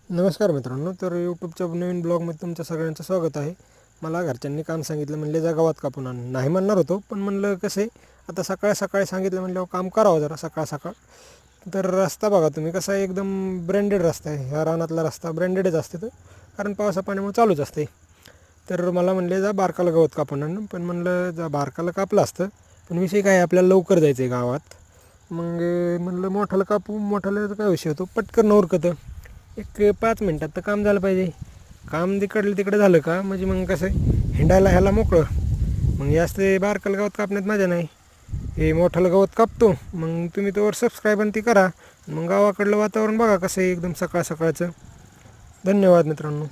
नमस्कार मित्रांनो. तर यूट्यूबच्या नवीन ब्लॉगमध्ये तुमचं सगळ्यांचं स्वागत आहे. मला घरच्यांनी काम सांगितलं, म्हणले जा गावात कापून आण. नाही म्हणणार होतो, पण म्हणलं कसं आहे, आता सकाळी सकाळी सांगितलं म्हणल्यावर काम करावं जरा सकाळ सकाळ. तर रस्ता बघा तुम्ही, कसा आहे, एकदम ब्रँडेड रस्ता आहे. ह्या रानातला रस्ता ब्रँडेडच असते तो, कारण पावसा पाण्यामुळे चालूच असते. तर मला म्हणले जा बारकाला गवत कापून आण. पण म्हणलं जा बारकाला कापलं असतं, पण विषय काय आहे, आपल्याला लवकर जायचं आहे गावात. मग म्हणलं मोठाला कापू. मोठाला काय विषय होतो, पटकन उरकतं. एक 5 मिनटात तर काम झालं पाहिजे. काम तिकडलं तिकडे झालं का म्हणजे मग कसं हिंडायला ह्याला मोकळं. मग जास्त बारकाला गवत कापण्यात मजा नाही. हे मोठालं गवत कापतो, मग तुम्ही त्यावर सबस्क्राईब आणि ती करा. मग गावाकडलं वातावरण बघा कसं आहे, एकदम सकाळ सकाळचं. धन्यवाद मित्रांनो.